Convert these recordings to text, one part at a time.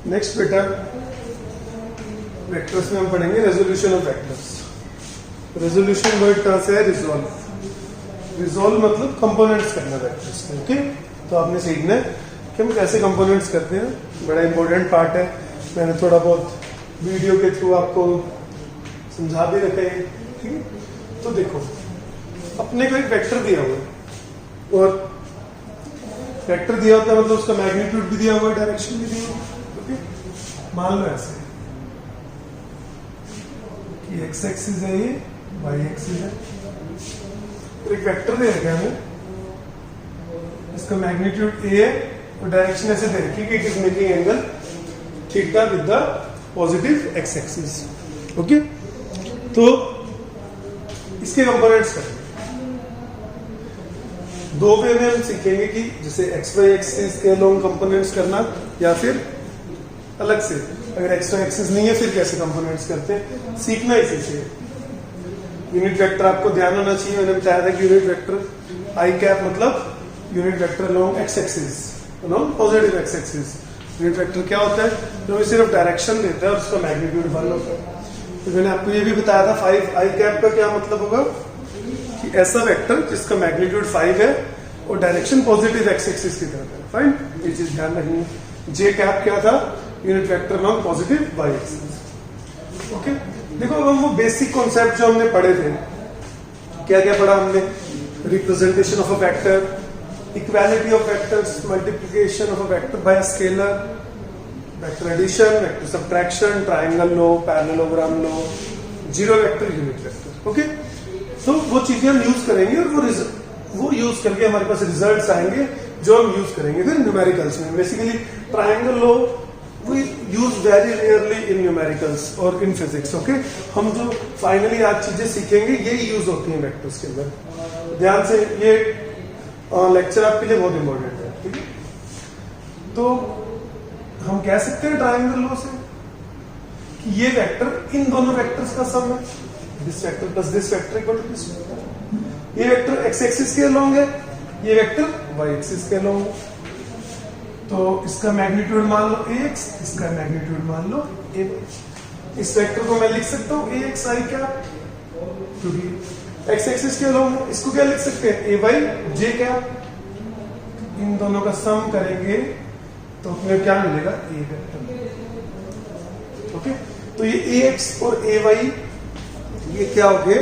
Next बेटा vectors में हम पढ़ेंगे resolution of vectors. Resolution word कहां से है? रिजॉल्व। रिजॉल्व मतलब कंपोनेंट्स करना वेक्टर्स के। ओके, तो आपने सीखना है कि हम कैसे कंपोनेंट्स करते हैं, बड़ा इंपॉर्टेंट पार्ट है। मैंने थोड़ा बहुत वीडियो के थ्रू आपको समझा भी रखा है। ठीक है, तो देखो अपने को एक वेक्टर दिया हुआ है और वेक्टर दिया होता है मतलब उसका मैग्नीट्यूड भी दिया हुआ है, डायरेक्शन भी दी हुई है। ओके, मान लो ऐसे कि एक्स एक्सिस है, ये वाई एक्सिस है, तो एक वेक्टर दे रखा है हमें, इसका मैग्नीट्यूड ए है और डायरेक्शन ऐसे दे रखी है कि it is making angle theta with the positive x axis. Okay, तो इसके कंपोनेंट्स करेंगे दो वे में। हम सीखेंगे कि जैसे एक्स वाई एक्सिस के लॉन्ग कंपोनेंट्स करना या फिर अलग से, अगर एक्स वाई एक्सिस नहीं है फिर कैसे कंपोनेंट्स करते हैं, सीखना इसी से। यूनिट वेक्टर आपको ध्यान होना चाहिए, मैंने बताया था कि यूनिट वेक्टर आई कैप मतलब unit vector long x axis, long positive x axis. Unit vector क्या होता है? जो हमें सिर्फ डायरेक्शन देता है और उसका मैग्नीट्यूड 1 होता है। तो मैंने आपको ये भी बताया था 5 आई कैप का क्या मतलब होगा कि ऐसा वेक्टर जिसका मैग्नीट्यूड 5 है और डायरेक्शन पॉजिटिव एक्स एक्सिस की तरफ है। फाइन, ये चीज ध्यान रखनी। जे कैप क्या था? Unit vector long positive Y axis. Okay, देखो अब हम वो बेसिक कॉन्सेप्ट जो हमने पढ़े थे, क्या क्या पढ़ा हमने? Representation of a vector, equality of vectors, multiplication of a vector by a scalar, vector addition, vector subtraction, triangle law, parallelogram law, zero vector, unit vector. Okay, तो वो चीजें हम यूज करेंगे और वो यूज करके हमारे पास रिजल्ट्स आएंगे जो हम यूज करेंगे फिर न्यूमेरिकल्स में। Basically triangle law we use very rarely in numericals और इन फिजिक्स। ओके, हम जो फाइनली आज चीजें सीखेंगे यही यूज होती हैं वेक्टर्स के अंदर। ध्यान से, ये लेक्चर आपके लिए बहुत इंपॉर्टेंट है। ठीक है, तो हम कह सकते हैं ट्रायंगल लॉ से कि ये वेक्टर इन दोनों वेक्टर्स का सम है, this vector plus this vector equal to this vector. ये वेक्टर एक्स एक्सिस के अलोंग है, ये वेक्टर वाई एक्सिस के अलोंग है। तो इसका मैग्नीट्यूड मान लो ax, इसका मैग्नीट्यूड मान लो a। इस वेक्टर को मैं लिख सकता हूँ ax i कैप, क्योंकि एक्स एक्सिस के अलोंग है। इसको क्या लिख सकते हैं? a y j cap. इन दोनों का सम करेंगे तो अपने क्या मिलेगा? a vector. ओके, तो ये ax और ay ये क्या हो गए?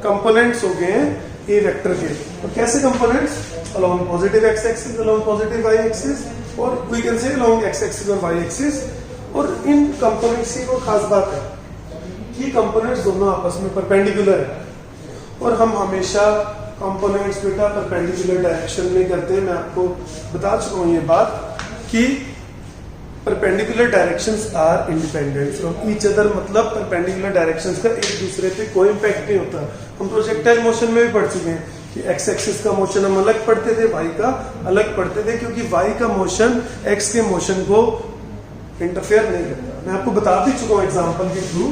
कंपोनेंट्स हो गए हैं a वेक्टर के। और कैसे components? Along positive x axis, along positive Y axis, और we can say along x axis और वाई एक्सिस। और इन कंपोनेंट्स की वो खास बात है कि कंपोनेंट्स दोनों आपस में परपेंडिकुलर है और हम हमेशा कंपोनेंट्स बेटा परपेंडिकुलर डायरेक्शन में करते हैं। मैं आपको बता चुका हूं ये बात कि perpendicular directions are independent from each other, मतलब परपेंडिकुलर डायरेक्शंस का एक दूसरे पे कोई इंपैक्ट नहीं होता। हम प्रोजेक्टाइल मोशन में भी पढ़ चुके हैं कि एक्स एक्सिस का मोशन हम अलग पढ़ते थे, वाई का अलग पढ़ते थे, क्योंकि वाई का मोशन एक्स के मोशन को इंटरफेयर नहीं करता। मैं आपको बता भी चुका हूँ एग्जांपल के थ्रू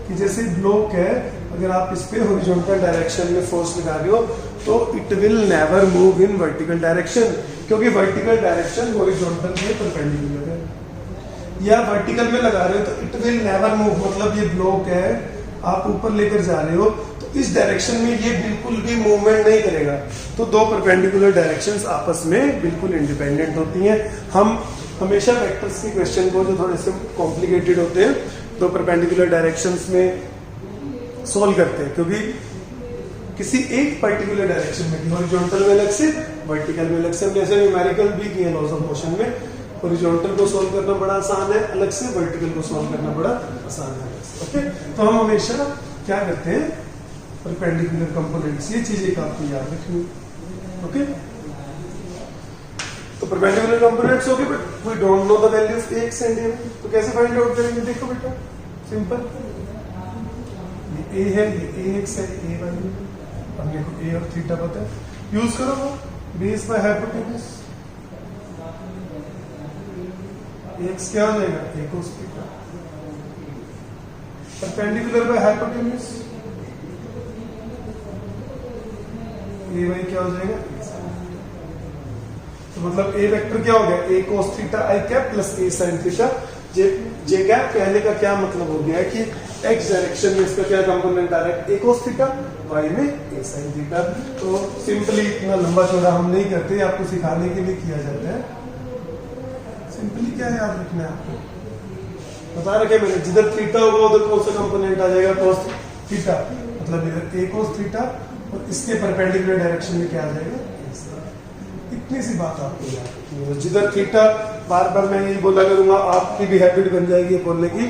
कि जैसे ब्लॉक है, अगर आप इस पे हॉरिजॉन्टल डायरेक्शन में फोर्स लगा रहे हो तो it will never move in vertical direction, क्योंकि वर्टिकल डायरेक्शन हॉरिजॉन्टल के परपेंडिकुलर है। या वर्टिकल में लगा रहे हो तो इट विल नेवर मूव, मतलब ये ब्लॉक है, आप ऊपर लेकर जा रहे हो तो इस डायरेक्शन में ये बिल्कुल भी मूवमेंट नहीं करेगा। तो दो परपेंडिकुलर डायरेक्शंस आपस में बिल्कुल इंडिपेंडेंट होती हैं। हम हमेशा वेक्टर्स के क्वेश्चन को जो थोड़े से कॉम्प्लिकेटेड होते हैं दो परपेंडिकुलर डायरेक्शंस में सॉल्व करते हैं, क्योंकि किसी एक पर्टिकुलर डायरेक्शन में, हॉरिजॉन्टल में अलग से, वर्टिकल में अलग से। हम जैसे न्यूमेरिकल भी किए लॉज ऑफ मोशन में, हॉरिजॉन्टल को सॉल्व करना बड़ा आसान है अलग से, वर्टिकल को सॉल्व करना बड़ा आसान है अलग से। ओके, तो हम हमेशा क्या करते हैं? परपेंडिकुलर कंपोनेंट्स, ये चीज एक आपको याद रखनी। ओके, तो परपेंडिकुलर कंपोनेंट्स हो गए, but we don't know the value of x and a। तो कैसे फाइंड आउट करेंगे? देखो बेटा, सिंपल, ये a है, ये ax है, a y है, हमने को a और थीटा पता है, यूज करो वो बेस बाय हाइपोटेन्यूज। x क्या हो जाएगा? a cos theta, perpendicular by hypotenuse a y क्या हो जाएगा? तो मतलब ए वेक्टर क्या हो गया? a cos theta I cap plus a sin theta. J cap कहने का क्या मतलब हो गया है कि एक्स डायरेक्शन में इसका क्या कंपोनेंट आ रहा है, ए कोस थीटा, वाई में ए साइन थीटा। तो सिंपली इतना लंबा चौड़ा हम नहीं करते, आपको सिखाने के लिए किया जाता है। सिंपली क्या है याद रखना है आपको, बता रखे मैंने, जिधर थीटा होगा उधर कौन सा कंपोनेंट आ जाएगा, कोस थीटा, मतलब इधर ए कोस थीटा, और इसके परपेंडिकुलर डायरेक्शन में क्या आ जाएगा, इतनी सी बात आपको याद रखनी है। जिधर थीटा, बार बार मैं यही बोला करूंगा, आपकी भी हैबिट बन जाएगी बोलने की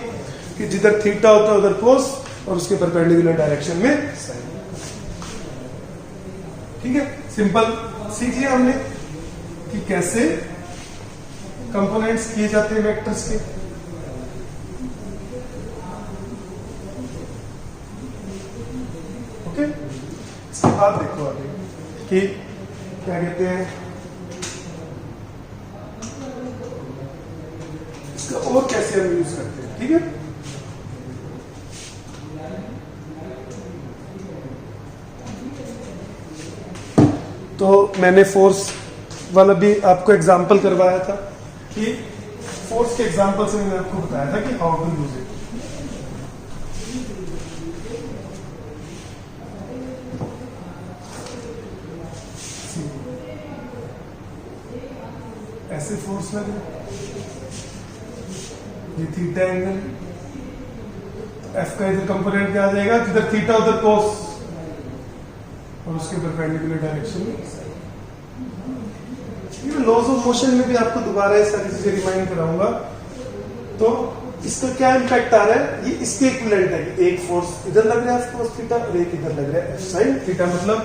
कि जिधर थीटा होता है उधर कोस और उसके परपेंडिकुलर डायरेक्शन में साइन। ठीक है, सिंपल सीख लिया हमने कि कैसे कंपोनेंट्स किए जाते हैं वेक्टर्स के। ओके, इसके बाद देखो आगे कि क्या कहते हैं, इसका और कैसे हम यूज करते हैं। ठीक है, तो मैंने फोर्स वाला भी आपको एग्जांपल करवाया था कि फोर्स के एग्जांपल से मैंने आपको बताया था कि हाउ टू यूज इट। ऐसे फोर्स लगे, ये थीटा एंगल, एफ का इधर कंपोनेंट क्या आ जाएगा, जिधर थीटा उधर कोस, और उसके परपेंडिकुलर डायरेक्शन में। लॉज ऑफ मोशन में भी आपको दोबारा ये सारी चीजें रिमाइंड कराऊंगा। तो इसका क्या इम्पैक्ट आ रहा है, ये इसके इक्विवेलेंट है कि एक फोर्स इधर लग रहा है एफ कोस थीटा और एक इधर लग रहा है एफ साइन थीटा। मतलब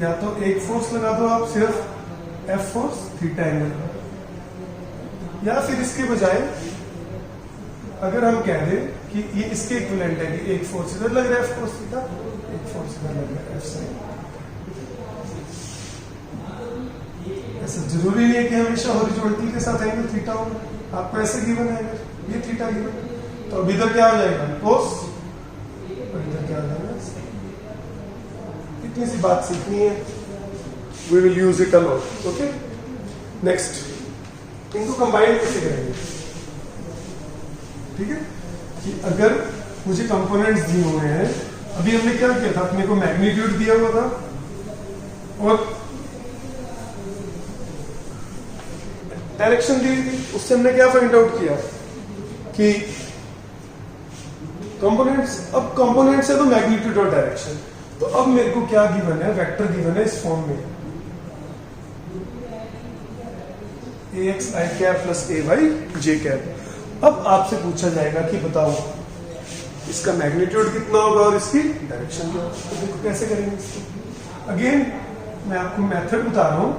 या तो एक फोर्स लगा दो आप सिर्फ एफ फोर्स थीटा एंगल, या फिर इसके बजाय अगर हम कह दें कि ये इसके इक्विवेलेंट है कि एक फोर्स इधर लग रहा है एफ कोस थीटा, एक फोर्स इधर लग रहा है एफ साइन। ऐसा जरूरी नहीं है कि हमेशा हॉरिजॉन्टल के साथ एंगल थीटा हो, आपको ऐसे गिवन है ये थीटा गिवन, तो अब इधर क्या हो जाएगा कोस और इधर क्या हो जाएगा। इतनी सी बात सीखनी है, we will use it a lot. Okay, next इनको कंबाइन कैसे करेंगे। ठीक है, कि अगर मुझे कंपोनेंट्स दिए हुए हैं, अभी हमने क्या किया था, अपने को मैग्नीट्यूड दिया हुआ था और डायरेक्शन दी हुई थी, उससे हमने क्या फाइंड आउट किया कि कंपोनेंट्स, अब कंपोनेंट्स है तो मैग्नीट्यूड और डायरेक्शन। तो अब मेरे को क्या गिवन है, वेक्टर गिवन है इस फॉर्म में, ax i cap plus ay j cap. अब आपसे पूछा जाएगा कि बताओ इसका मैग्नीट्यूड कितना होगा और इसकी डायरेक्शन क्या होगा। तो देखो कैसे करेंगे इसको। अगेन मैं आपको मेथड बता रहा हूं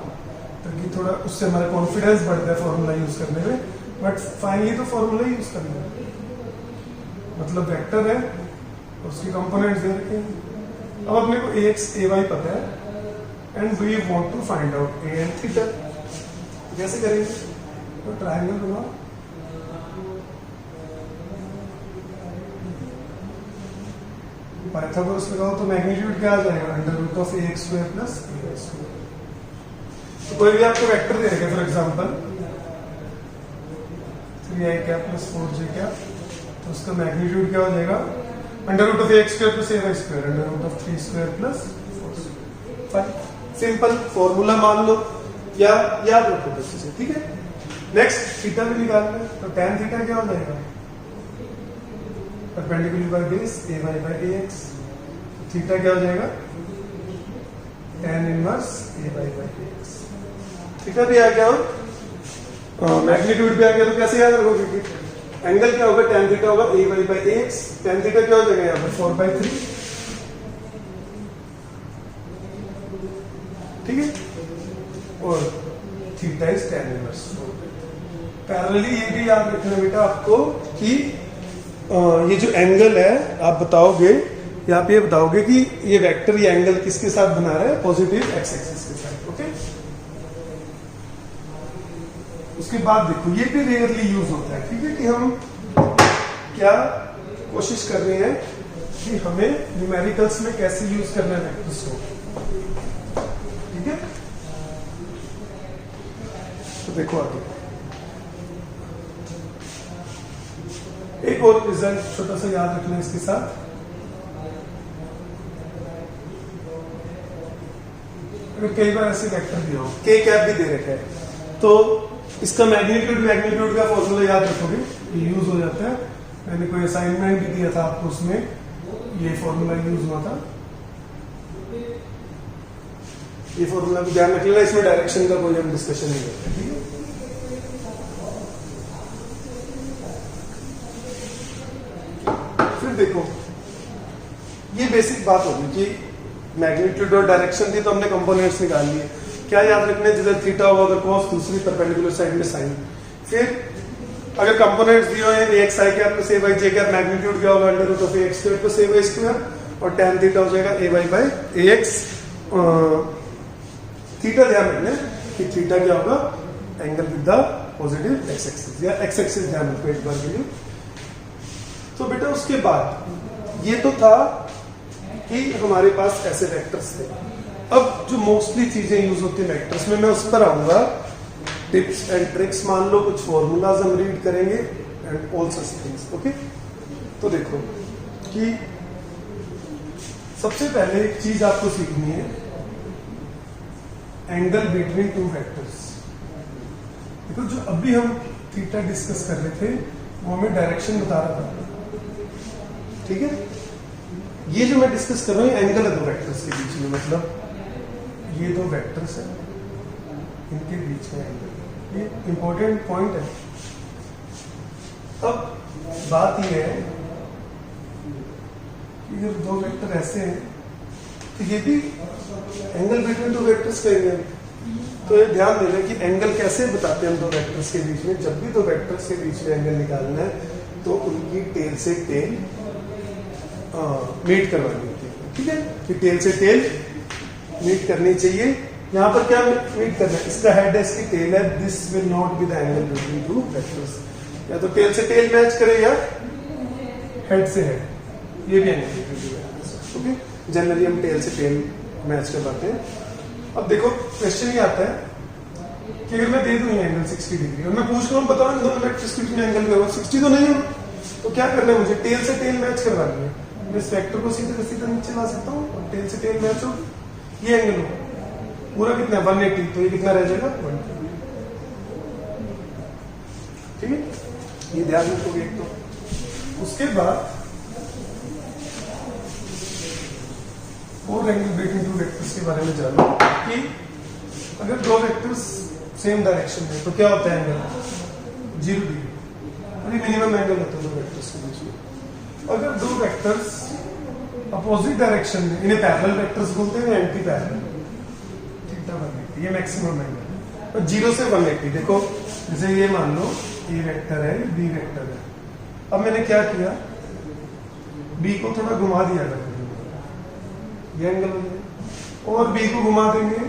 ताकि थोड़ा उससे हमारा कॉन्फिडेंस बढ़ता है फॉर्मूला यूज करने में, बट फाइनली तो फॉर्मूला यूज करना है। मतलब वेक्टर है और उसके कंपोनेंट्स दे रखे हैं। अब अपने को ax ay पता है and we want to find out a and theta. कैसे करेंगे, तो ट्रायंगल बनाओ, पाइथागोरस लगाओ, तो मैग्नीट्यूड क्या आ जाएगा, under root of ax square plus ay square. तो कोई भी आपको वेक्टर दे रखे, for example 3i cap plus 4j cap, तो उसका मैग्नीट्यूड क्या हो जाएगा, under root of ax square plus ay square, under root of 3 square plus 4 square. Fine, simple formula मान लो या याद रखो बस इसे। ठीक है, नेक्स्ट थीटा भी निकालना है, तो tan थीटा क्या हो जाएगा, perpendicular by base ay by ax। Theta क्या हो जाएगा, tan inverse ay by ax। Theta भी आ गया, मैग्नीट्यूड भी आ गया। तो कैसे याद रखोगे कि एंगल क्या होगा, tan थीटा होगा ay by ax। tan theta क्या हो जाएगा यहाँ पर 4/3। ठीक है, और theta is tan inverse. Parallelly ये भी याद रखना बेटा आपको कि ये जो एंगल है आप बताओगे, या आप ये बताओगे कि ये वेक्टर, ये एंगल किसके साथ बना रहा है, पॉजिटिव एक्स एक्सिस के साथ। ओके, उसके बाद देखो ये भी रेयरली यूज होता है। ठीक है, कि हम क्या कोशिश कर रहे हैं कि हमें न्यूमेरिकल्स में कैसे यूज करना है वेक्टर्स को। ठीक है, तो देखो आगे एक और रिजल्ट छोटा सा याद रखना इसके साथ, अगर कई बार ऐसे वेक्टर दिया हो, के कैप भी दे रखा है, तो इसका मैग्नीट्यूड का फॉर्मूला याद रखोगे, ये यूज हो जाता है। मैंने कोई असाइनमेंट भी दिया था आपको, उसमें ये फॉर्मूला यूज हुआ था। ये फॉर्मूला भी ध्यान रख लेना, इसमें डायरेक्शन का कोई हम डिस्कशन नहीं करते, ठीक है। फिर देखो, ये बेसिक बात होगी कि मैग्नीट्यूड और डायरेक्शन थी तो हमने कंपोनेंट्स निकाल लिए। क्या याद रखना है, जिधर थीटा होगा उधर कॉस, दूसरी परपेंडिकुलर साइड में साइन। फिर अगर कंपोनेंट्स दिए हुए हैं x i cap plus a y j cap, magnitude क्या होगा under root of a x square plus a y square, और tan थीटा हो जाएगा a y by a x. Theta ध्यान रखना कि थीटा क्या होगा, angle with the positive x axis, या एक्स एक्सिस ध्यान रखो एक बार के लिए। तो बेटा उसके बाद ये तो था कि हमारे पास ऐसे वेक्टर्स थे। अब जो मोस्टली चीजें यूज होती है वेक्टर्स में, मैं उस पर आऊंगा, टिप्स एंड ट्रिक्स मान लो, कुछ फॉर्मूलाज हम रीड करेंगे and all such things, okay. तो देखो कि सबसे पहले एक चीज आपको सीखनी है, एंगल बिटवीन टू वेक्टर्स। देखो जो अभी हम थीटा डिस्कस कर रहे थे वो हमें डायरेक्शन बता रहा था, ठीक है। ये जो मैं डिस्कस कर रहा हूँ एंगल है दो वेक्टर्स के बीच में, मतलब ये दो वेक्टर्स है, इनके बीच में एंगल, ये इंपॉर्टेंट पॉइंट है। अब बात यह है कि जब दो वेक्टर ऐसे हैं तो ये भी एंगल बिटवीन टू वेक्टर्स का एंगल, तो ये ध्यान देना कि एंगल कैसे बताते हैं हम दो वेक्टर्स के बीच में। जब भी दो वेक्टर्स के बीच में एंगल निकालना है तो उनकी टेल से टेल मीट करवानी होती है, ठीक है, कि टेल से टेल मीट करनी चाहिए। यहाँ पर क्या मीट करना है, इसका हेड है, इसकी टेल है, this will not be the angle between two vectors. या तो टेल से टेल मैच करे या हेड से हेड, ये भी angle between two vectors, okay. Generally हम टेल से टेल मैच करवाते हैं। अब देखो क्वेश्चन ये आता है कि अगर मैं दे दूं एंगल 60 डिग्री और मैं पूछ रहा हूँ बताओ दोनों वेक्टर्स के बीच में एंगल करो, 60 तो नहीं हो, तो क्या करना है मुझे, टेल से टेल मैच करवानी है। मैं इस वेक्टर को सीधे सीधे नीचे ला सकता हूँ और टेल से टेल मैच हो, ये एंगल हो पूरा कितना है 180, तो ये कितना रह जाएगा 180, ठीक है। ये ध्यान रखोगे एक तो। उसके बाद और एंगल बिटवीन टू वेक्टर्स के बारे में जानो कि अगर दो वेक्टर्स सेम डायरेक्शन में तो क्या होता है एंगल 0 डिग्री, और ये मिनिमम एंगल होता है दो वेक्टर्स के बीच में। अगर दो वेक्टर्स अपोजिट डायरेक्शन में, इन्हें पैरेलल वेक्टर्स बोलते हैं, एंटी पैरेलल, थीटा 180, ये मैक्सिमम एंगल है। तो 0 से 180, देखो जैसे ये मान लो ए वेक्टर है, बी वेक्टर है। अब मैंने क्या किया, बी को थोड़ा घुमा दिया करके ये एंगल हो जाएगा, और बी को घुमा देंगे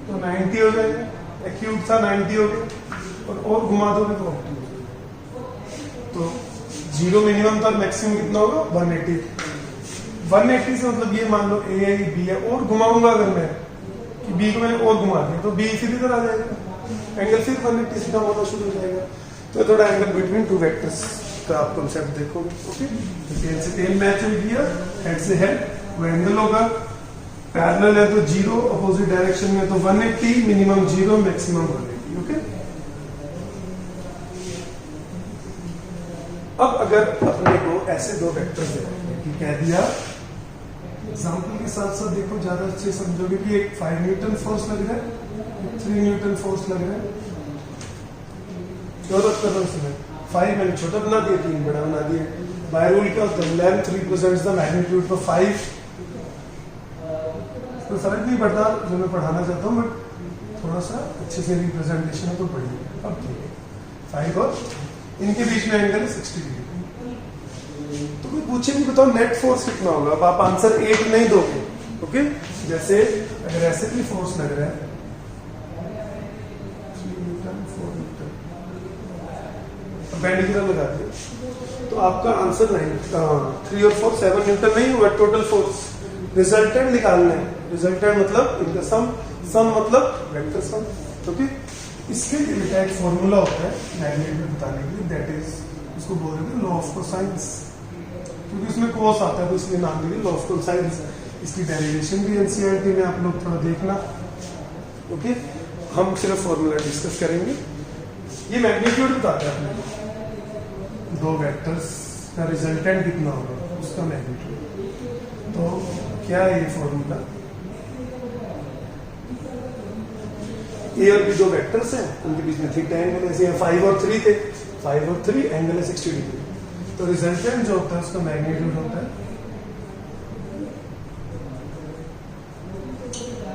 तो 90 हो जाएगा, एक्यूट था 90 हो गया, और घुमा दोगे तो 80 हो जाएगा। तो 0 मिनिमम था, मैक्सिमम कितना होगा 180। 180 से मतलब ये मान लो ए है, बी है, और घुमाऊंगा अगर मैं कि बी को मैंने और घुमा दिया तो बी इसी तरह आ जाएगा, एंगल फिर 180 से कम होना शुरू हो जाएगा। तो थोड़ा एंगल बिटवीन टू वेक्टर्स का आप कॉन्सेप्ट देखोगे, ओके। टेल से टेल मैच हो गया, हेड से हेड, वो एंगल होगा। पैरेलल है तो 0, अपोजिट डायरेक्शन में तो 180, मिनिमम 0, मैक्सिमम 180, ओके। अब अगर अपने को ऐसे दो वेक्टर्स दें कि कह दिया, एग्जाम्पल के साथ साथ देखो ज्यादा अच्छे समझोगे कि एक 5 न्यूटन फोर्स लग रहा है, 3 न्यूटन फोर्स लग रहा है, क्या बात कर रहा हूँ इसमें, 5 मैंने छोटा बना दिया, 3 बड़ा बना दिया। बाय रूल क्या होता है, length represents the magnitude of 5। तो फर्क नहीं पड़ता जो मैं पढ़ाना चाहता हूँ, बट थोड़ा सा अच्छे से रिप्रेजेंटेशन तो पढ़िए। अब ठीक है, 5 और इनके बीच में एंगल 60 डिग्री। तो कोई पूछे नहीं बताओ नेट फोर्स कितना होगा, अब आप आंसर 8 नहीं दोगे, ओके। जैसे अगर ऐसे भी फोर्स लग रहा है 3 न्यूटन 4 न्यूटन, परपेंडिकुलर लगा दिया, तो आपका आंसर नहीं 3 और 4 7 न्यूटन नहीं होगा टोटल फोर्स। रिजल्टेंट निकालना है, रिजल्टेंट मतलब इनका सम मतलब वेक्टर सम, ओके। इसके लिए बेटा एक फॉर्मूला होता है मैग्नीट्यूड बताने के लिए, दैट इज उसको बोल रहे थे लॉ ऑफ कोसाइंस, क्योंकि उसमें कोस आता है तो इसलिए नाम दिया लॉ ऑफ कोसाइंस। इसकी डेरिवेशन भी एनसीईआरटी में आप लोग थोड़ा देखना। ओके, हम सिर्फ फॉर्मूला डिस्कस करेंगे। ये मैग्नीट्यूड बताता है अपने दो वेक्टर्स का रिजल्टेंट कितना होगा उसका मैग्नीट्यूड। तो क्या है ये फॉर्मूला? ए और बी दो वेक्टर्स हैं, उनके बीच में थीटा एंगल ऐसे 5 और 3 थे, 5 और 3 एंगल है 60 डिग्री। तो रिजल्टेंट जो होता है उसका मैग्नीट्यूड होता है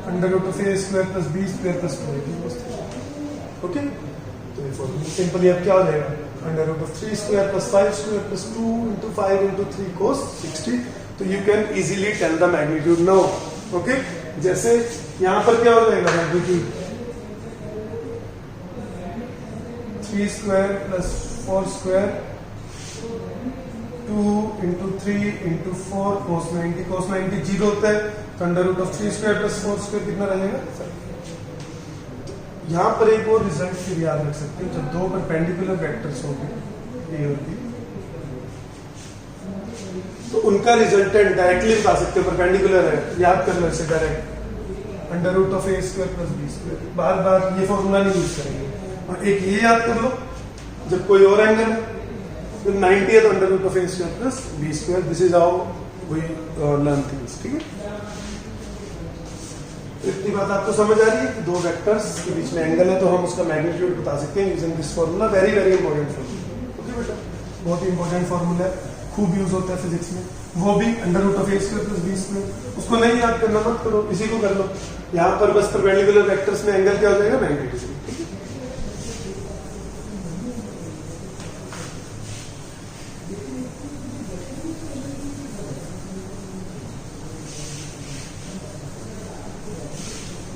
under root of a square plus b square plus 2ab। ओके, तो ये फॉर्मूला सिंपली अब क्या हो जाएगा under root of 3 square plus 5 square plus 2 into 5 into 3 cos 60। तो you can easily tell the magnitude now. Okay, जैसे यहां पर क्या हो जाएगा magnitude 3 square plus 4 square 2 into 3 into 4 cos 90। cos 90 zero होता है तो under root of 3 square plus 4 square कितना रहेगा? तो यहां पर एक और रिजल्ट फिर याद रख सकते हैं, जब दो परपेंडिकुलर वेक्टर्स होंगे ए और बी तो उनका रिजल्टेंट डायरेक्टली बता सकते हो परपेंडिकुलर है, याद कर लो इसे direct under root of a square plus b square. बार बार ये फॉर्मूला नहीं यूज करेंगे। और एक ये याद कर लो, जब कोई और एंगल है तो 90 है तो under root of a square plus b square. This is how we learn things. ठीक है, इतनी बात आपको समझ आ रही है कि दो वेक्टर्स के बीच में एंगल है तो हम उसका मैग्नीट्यूड बता सकते हैं using this formula. Very very important formula. Okay बेटा, बहुत ही इंपॉर्टेंट फॉर्मूला है, खूब यूज होता है फिजिक्स में। वो भी under root of a square plus b square. उसको नहीं याद करना मत करो, इसी को कर लो। यहाँ पर बस परपेंडिकुलर वेक्टर्स में एंगल क्या हो जाएगा? मैग्नीट्यूड।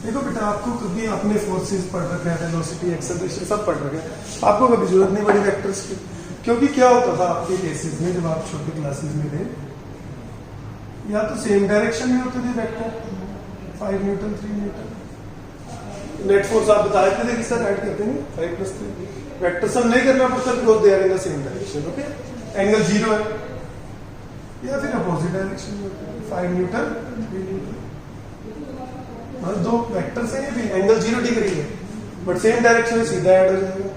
देखो बेटा, आपको कभी आपने फोर्सेस पढ़ रखे हैं, वेलोसिटी, एक्सेलरेशन सब पढ़ रखे हैं, आपको कभी जरूरत नहीं पड़ी वेक्टर्स की। क्योंकि क्या होता था आपके केसेस में जब आप छोटे क्लासेस में थे, या तो सेम डायरेक्शन में होते थे vector 5 Newton 3 Newton. Net force आप बता देते थे कि सर ऐड करते हैं 5 + 3 वेक्टर सम नहीं करना पड़ता because they are in the same direction. Okay, angle 0 है। या फिर अपोजिट डायरेक्शन में 5 न्यूटन 3 न्यूटन, मतलब दो वेक्टर्स हैं, ये भी एंगल 0 डिग्री है बट सेम डायरेक्शन में सीधा ऐड हो जाएगा।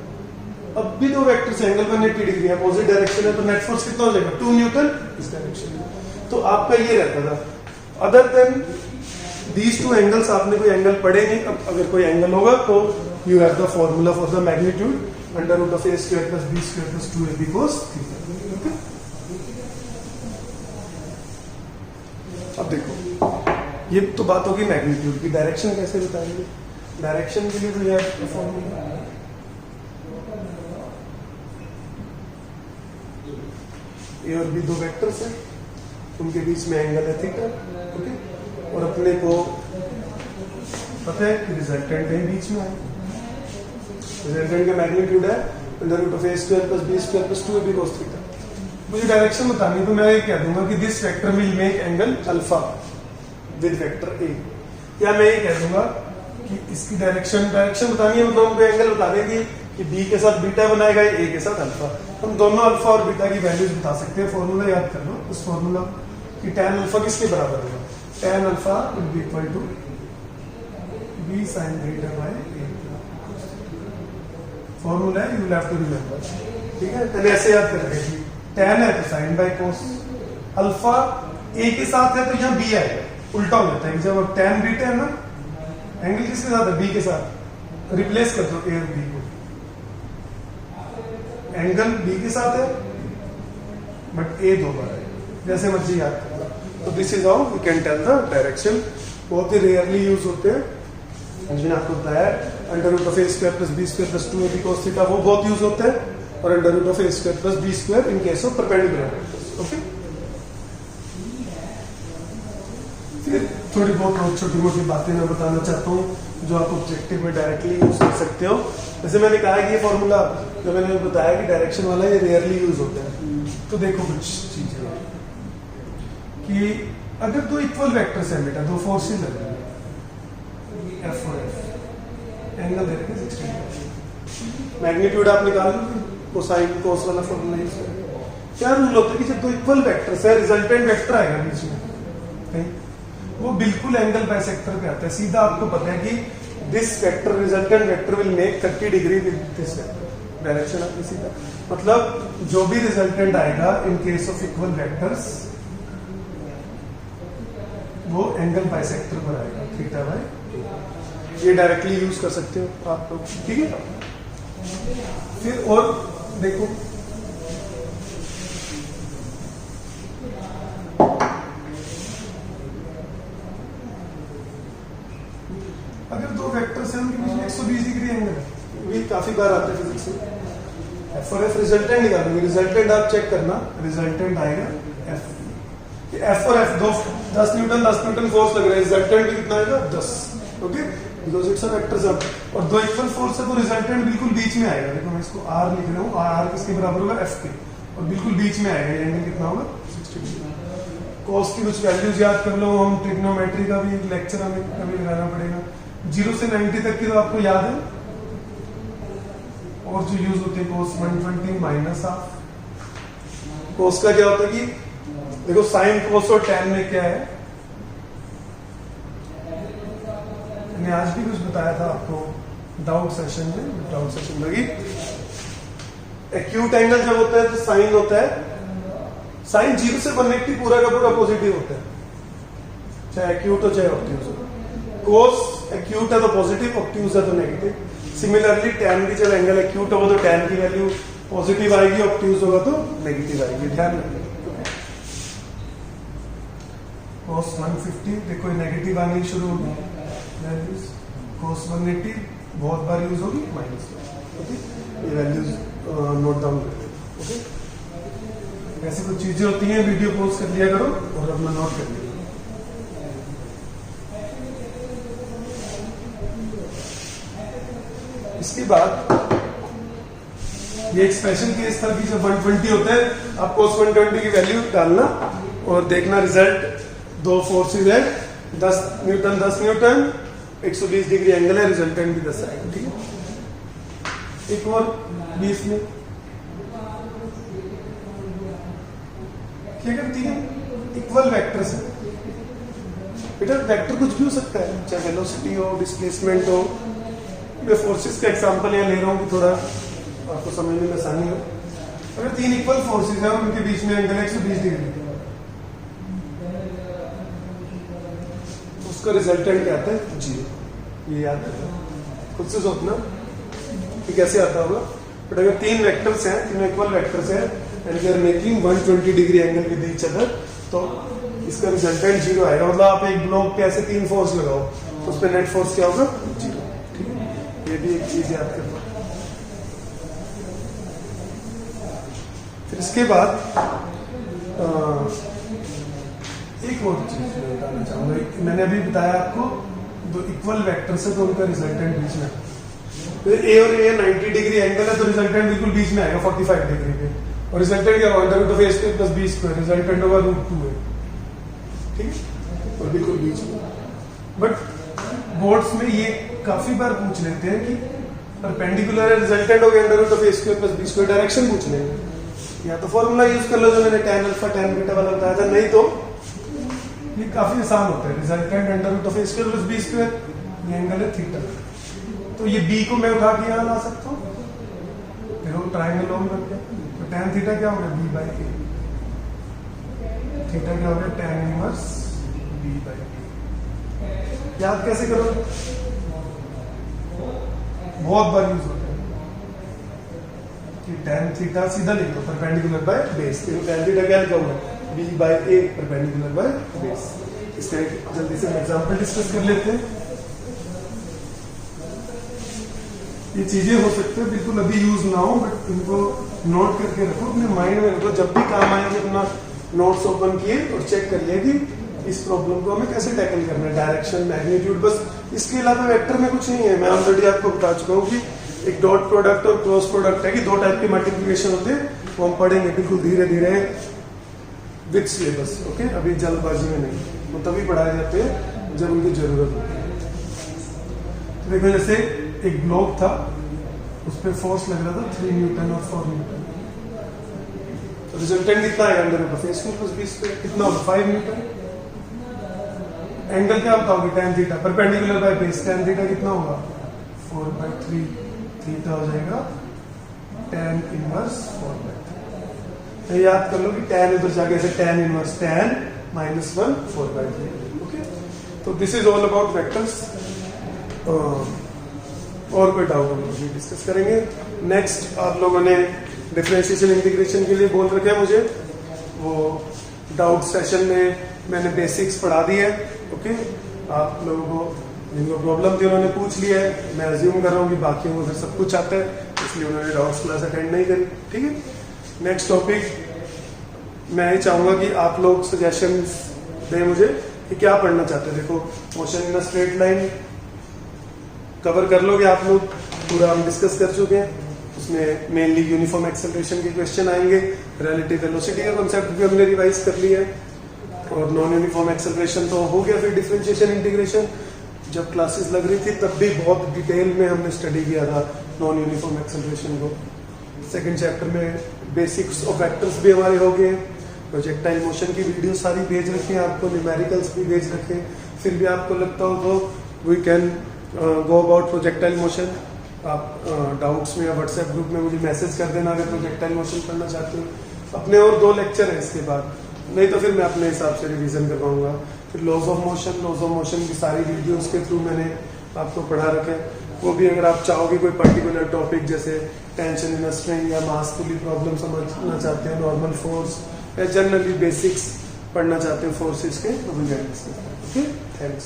अब भी दो वेक्टर्स एंगल 180 डिग्री है, अपोजिट डायरेक्शन है, तो नेट फोर्स कितना हो जाएगा? 2 न्यूटन इस डायरेक्शन में। तो आपका ये रहता था। Other than these two angles आपने कोई एंगल पढ़े नहीं। अब अगर कोई एंगल होगा तो you have the formula for the magnitude under root of a square plus b square plus 2ab cos theta. अब देखो, ये तो बात होगी मैग्नीट्यूड की। डायरेक्शन कैसे बताएंगे? डायरेक्शन के लिए तो यह फॉर्मूला ए और बी दो वेक्टर्स हैं, उनके बीच में एंगल है थीटा। ओके, और अपने को पता है कि रिजल्टेंट है बीच में है, रिजल्टेंट का मैग्नीट्यूड है under root of a square plus b square plus 2ab cos theta. मुझे डायरेक्शन बतानी तो मैं ये कह दूंगा कि this vector will make angle alpha with vector A, या मैं ये कह दूंगा कि इसकी डायरेक्शन बतानी है, मतलब हमको एंगल बता देगी कि बी के साथ बीटा बनाएगा, ए के साथ अल्फा। हम दोनों अल्फा और बीटा की वैल्यूज बता सकते हैं। फॉर्मूला याद कर लो, उस फॉर्मूला कि tan अल्फा किसके बराबर होगा? tan alpha will be equal to b sin beta by a। Formula है, you will have to remember. ठीक है, पहले ऐसे याद कर रहे हैं, tan है तो sin बाय cos, अल्फा a के साथ है तो यहाँ b आएगा। उल्टा हो जाता है कि जब अब tan बीटा है ना, एंगल किसके साथ है? b के साथ। रिप्लेस कर दो a और b को, एंगल b के साथ है बट a दो बार है, जैसे मर्जी याद कर लो। तो this is how we can tell the direction. बहुत ही रेयरली यूज होते हैं, मैंने आपको बताया under root of a square plus b square plus 2ab cos theta, वो बहुत यूज होता है, और under root of a square plus b square in case of perpendicular vectors. Okay, फिर थोड़ी बहुत छोटी मोटी बातें मैं बताना चाहता हूँ जो आप ऑब्जेक्टिव में डायरेक्टली यूज कर सकते हो। जैसे मैंने कहा कि ये फॉर्मूला जो मैंने बताया कि डायरेक्शन वाला ये रेयरली यूज होता है। तो देखो कुछ चीजें कि अगर दो इक्वल वेक्टर्स हैं बेटा, दो फोर्सेस लग रही है एफ और एफ, एंगल दे रखे 60, मैग्नीट्यूड आप निकाल लो कोसाइन कोस वाला फॉर्मूला यूज करेंगे। क्या रूल होता है कि जब दो इक्वल वेक्टर्स है, रिजल्टेंट वेक्टर आएगा बीच में कहीं, वो बिल्कुल एंगल बाइसेक्टर पे आता है। सीधा आपको पता है कि this vector resultant vector will make 30 degree with this vector, direction आपकी सीधा, मतलब जो भी रिजल्टेंट आएगा इन केस ऑफ इक्वल वेक्टर्स वो एंगल बाइसेक्टर पर आएगा, थीटा बाय। ये डायरेक्टली यूज कर सकते हो आप लोग, ठीक है। फिर और देखो, अगर दो वेक्टर्स हैं उनके बीच में 120 डिग्री एंगल है, ये काफी बार आता है फिजिक्स में। एफ और एफ रिजल्टेंट निकालोगे, रिजल्टेंट आप चेक करना, रिजल्टेंट आएगा एफ, एफ और एफ दो 10 न्यूटन फोर्स लग रहा है, रिजल्टेंट भी कितना आएगा 10, okay, because it's a vector सब। और दो इक्वल फोर्स है तो रिजल्टेंट बिल्कुल बीच में आएगा। देखो मैं इसको आर लिख रहा हूँ, आर किसके बराबर होगा, एफ के, और बिल्कुल बीच में आएगा। ये एंगल कितना होगा 60 डिग्री। कॉस की कुछ वैल्यूज याद कर लो, हम ट्रिग्नोमेट्री का भी एक लेक्चर हमें कभी लगाना पड़ेगा। 0 से 90 तक की तो आपको याद है, और जो यूज होते हैं कोस 120 माइनस हाफ। कोस का क्या होता है कि देखो साइन कोस और टैन में क्या है, मैंने आज भी कुछ बताया था आपको डाउट सेशन में, डाउट सेशन लगी। एक्यूट एंगल जब होता है तो साइन होता है, साइन 0 से 180 पूरा का पूरा पॉजिटिव होता है, चाहे एक्यूट हो चाहे ऑब्ट्यूज हो। कोस एक्यूट है तो पॉजिटिव, ऑब्ट्यूज है तो नेगेटिव। सिमिलरली टैन भी जब एंगल एक्यूट होगा तो टैन की वैल्यू पॉजिटिव आएगी, ऑब्ट्यूज होगा तो नेगेटिव आएगी, ध्यान रखना। कोस 150 देखो नेगेटिव आनी शुरू होगी वैल्यूज, कोस 180 बहुत बार यूज होगी माइनस, ओके, ये वैल्यूज नोट डाउन कर लेते, ओके। ऐसी कुछ चीजें होती हैं, वीडियो पॉज कर लिया करो और अपना नोट कर लिया। इसके बाद ये एक स्पेशल केस था कि जब 120 होता है आप cos 120 की वैल्यू डालना और देखना रिजल्ट, दो फोर्सेस है 10 न्यूटन 120 डिग्री एंगल है, रिजल्टेंट भी 10 आएगा, ठीक है। एक और 20 में क्या करती है, इक्वल वेक्टर्स है बेटा, वेक्टर कुछ भी हो सकता है, चाहे वेलोसिटी हो, डिस्प्लेसमेंट हो। मैं फोर्सेस का एग्जांपल यहाँ ले रहा हूँ कि थोड़ा आपको समझने में आसानी हो। अगर तीन इक्वल फोर्सेस हैं और उनके बीच में एंगल 120 डिग्री, उसका रिजल्टेंट क्या आता है, 0। ये याद रखना, खुद से सोचना कि कैसे आता होगा। बट अगर तीन वेक्टर्स हैं, तीनों इक्वल वेक्टर्स हैं and we are making 120 degree angle with each other, तो इसका रिजल्टेंट 0 आएगा। मतलब आप एक ब्लॉक पे ऐसे 3 फोर्स लगाओ तो उस पर नेट फोर्स क्या होगा, 0, ठीक है। ये भी एक चीज याद करना। फिर इसके बाद एक और चीज मैं बताना चाहूंगा। मैंने अभी बताया आपको दो इक्वल वेक्टर्स है तो उनका रिजल्टेंट बीच में, तो ए और ए 90 डिग्री एंगल है तो रिजल्टेंट बिल्कुल बीच में आएगा 45 डिग्री पे, और रिजल्टेंट क्या होगा, under root of a square plus b square, resultant होगा √2 है, ठीक है, और बिल्कुल बीच में। बट बोर्ड्स में ये काफी बार पूछ लेते हैं कि परपेंडिकुलर है, रिजल्टेंट हो गया under root of a square plus b square, direction पूछ लेंगे, या तो फॉर्मूला यूज कर लो जो मैंने tan अल्फा tan बीटा वाला बताया था, नहीं तो ये काफी आसान होता है, resultant under root of a square plus b square, ये एंगल है थीटा, तो ये बी को मैं उठा के यहाँ ला सकता हूँ, देखो ट्राइंगल ऑन करके, तो tan थीटा क्या होगा, b बाई ए, थीटा क्या होगा, tan इनवर्स b बाई ए। याद कैसे करोगे, बहुत बार यूज होता है कि tan थीटा सीधा लिख दो परपेंडिकुलर बाय बेस, तो tan थीटा क्या लिखा हुआ है, b by A perpendicular by base. इसका एक जल्दी से एग्जांपल डिस्कस कर लेते हैं। ये चीजें हो सकते हैं बिल्कुल अभी यूज ना हो, बट इनको नोट करके रखो, अपने माइंड में रखो, जब भी काम आएंगे अपना नोट्स ओपन किए और चेक कर लिए कि इस प्रॉब्लम को हमें कैसे टैकल करना है, डायरेक्शन, मैग्नीट्यूड, बस इसके अलावा वेक्टर में कुछ नहीं है। मैं ऑलरेडी आपको बता चुका हूँ कि एक डॉट प्रोडक्ट और क्रॉस प्रोडक्ट है कि दो टाइप के मल्टीप्लिकेशन होते हैं, वो हम पढ़ेंगे बिल्कुल धीरे धीरे विद सिलेबस, ओके, अभी जल्दबाजी में नहीं, वो तभी पढ़ाए जाते हैं जब उनकी जरूरत होती है। तो देखो जैसे एक ब्लॉक था उस पर फोर्स लग रहा था 3 न्यूटन और 4 न्यूटन। तो रिजल्टेंट कितना आएगा अंदर ऊपर फेस में प्लस 20 पे कितना होगा 5 न्यूटन। एंगल क्या बताओगे tan theta perpendicular by base tan theta कितना होगा 4/3 थीटा हो जाएगा tan इनवर्स 4/3। याद कर लो कि tan उधर जाके ऐसे tan इनवर्स tan -1 4/3। ओके तो this is all about vectors. और कोई डाउट हम लोग डिस्कस करेंगे। नेक्स्ट आप लोगों ने डिफरेंशिएशन इंटीग्रेशन के लिए बोल रखे हैं मुझे, वो डाउट सेशन में मैंने बेसिक्स पढ़ा दी है। ओके आप लोगों को जिनको प्रॉब्लम थी उन्होंने पूछ लिया है। मैं अज्यूम कर रहा हूँ कि बाकियों को फिर सब कुछ आता है, इसलिए उन्होंने डाउट्स क्लास अटेंड नहीं करी। ठीक है नेक्स्ट टॉपिक मैं ये चाहूंगा कि आप लोग सजेशंस दें मुझे कि क्या पढ़ना चाहते हैं। देखो motion in straight line cover कर लोगे आप लोग, पूरा हम डिस्कस कर चुके हैं। उसमें मेनली यूनिफॉर्म एक्सेलरेशन के क्वेश्चन आएंगे, रिलेटिव वेलोसिटी का कांसेप्ट भी हमने रिवाइज कर लिया है, और नॉन यूनिफॉर्म एक्सेलरेशन तो हो गया। फिर डिफरेंशिएशन इंटीग्रेशन जब क्लासेस लग रही थी तब भी बहुत डिटेल में हमने स्टडी किया था नॉन यूनिफॉर्म एक्सेलरेशन को। सेकंड चैप्टर में बेसिक्स ऑफ वेक्टर्स भी हमारे हो गए। प्रोजेक्टाइल मोशन की वीडियो सारी भेज रखी है आपको, न्यूमेरिकल्स भी भेज रखे हैं। फिर भी आपको लगता हो तो we can go about projectile motion. आप डाउट्स में या व्हाट्सएप ग्रुप में मुझे मैसेज कर देना अगर प्रोजेक्टाइल मोशन पढ़ना चाहते हो। अपने और 2 लेक्चर हैं इसके बाद, नहीं तो फिर मैं अपने हिसाब से रिवीजन करवाऊंगा। फिर लॉज ऑफ मोशन की सारी वीडियोस के थ्रू मैंने आपको पढ़ा रखे हैं। वो भी अगर आप चाहोगे कोई पर्टिकुलर टॉपिक जैसे टेंशन इन स्ट्रिंग या मास पुली प्रॉब्लम समझना चाहते हैं, नॉर्मल फोर्स या जनरली बेसिक्स पढ़ना चाहते हैं फोर्सेस के, तो भी गाइड। Okay thanks.